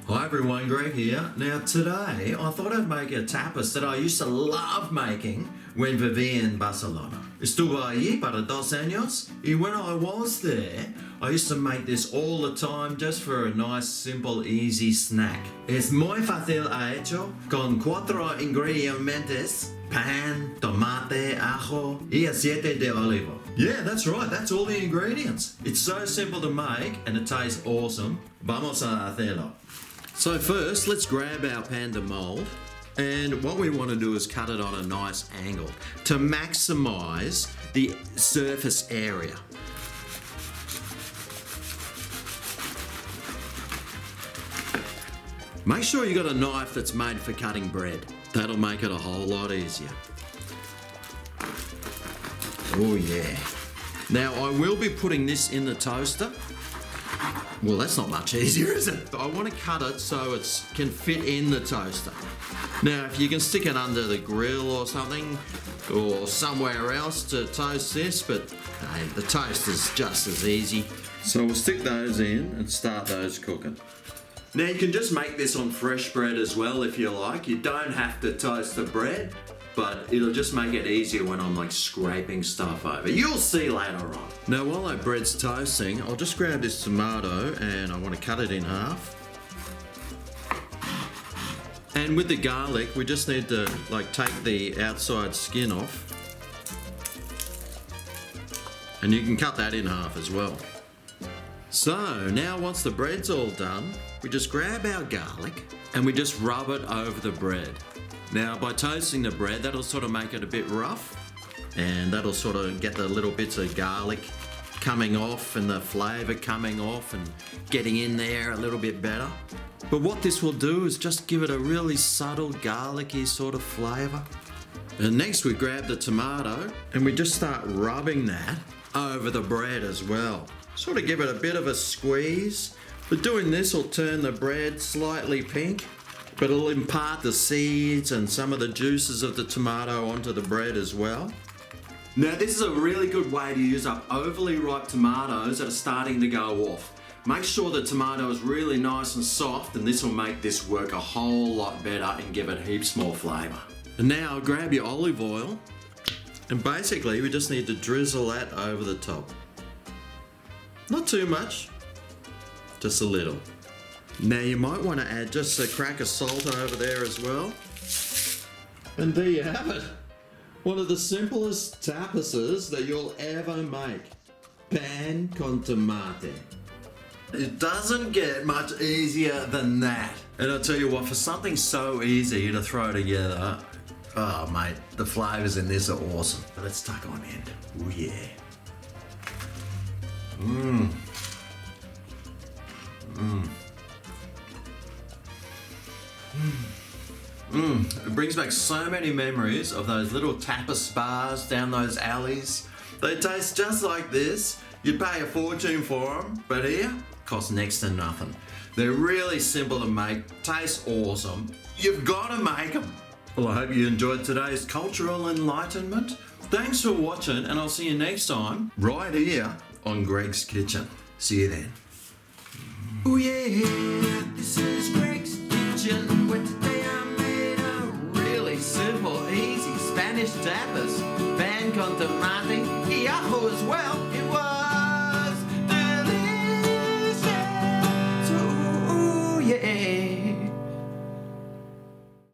Hi everyone, Greg here. Now today I thought I'd make a tapas that I used to love making when vivía en Barcelona. Estuve allí para 2 años y when I was there I used to make this all the time just for a nice, simple, easy snack. Es muy fácil hecho con 4 ingredientes: pan, tomate, ajo y aceite de olivo. Yeah, that's right, that's all the ingredients. It's so simple to make and it tastes awesome. Vamos a hacerlo. So first, let's grab our pan de mold, and what we want to do is cut it on a nice angle to maximize the surface area. Make sure you got a knife that's made for cutting bread. That'll make it a whole lot easier. Oh yeah. Now I will be putting this in the toaster. Well, that's not much easier, is it? I want to cut it so it can fit in the toaster. Now, if you can stick it under the grill or something, or somewhere else to toast this, but hey, the toast is just as easy. So we'll stick those in and start those cooking. Now, you can just make this on fresh bread as well if you like. You don't have to toast the bread, but it'll just make it easier when I'm like scraping stuff over. You'll see later on. Now while that bread's toasting, I'll just grab this tomato and I want to cut it in half. And with the garlic, we just need to like take the outside skin off. And you can cut that in half as well. So now once the bread's all done, we just grab our garlic and we just rub it over the bread. Now by toasting the bread, that'll sort of make it a bit rough and that'll sort of get the little bits of garlic coming off and the flavour coming off and getting in there a little bit better. But what this will do is just give it a really subtle garlicky sort of flavour. And next we grab the tomato and we just start rubbing that over the bread as well. Sort of give it a bit of a squeeze. But doing this will turn the bread slightly pink, but it'll impart the seeds and some of the juices of the tomato onto the bread as well. Now this is a really good way to use up overly ripe tomatoes that are starting to go off. Make sure the tomato is really nice and soft, and this will make this work a whole lot better and give it heaps more flavour. And now grab your olive oil and basically we just need to drizzle that over the top. Not too much, just a little. Now you might want to add just a crack of salt over there as well. And there you have it. One of the simplest tapases that you'll ever make. Pan con Tomate. It doesn't get much easier than that. And I'll tell you what, for something so easy to throw together, oh mate, the flavours in this are awesome. Let's tuck on in. Oh yeah. Mmm. Mmm. It brings back so many memories of those little tapas bars down those alleys. They taste just like this. You'd pay a fortune for them, but here, cost next to nothing. They're really simple to make, taste awesome. You've got to make them. Well, I hope you enjoyed today's cultural enlightenment. Thanks for watching, and I'll see you next time right here on Greg's Kitchen. See you then. Oh yeah.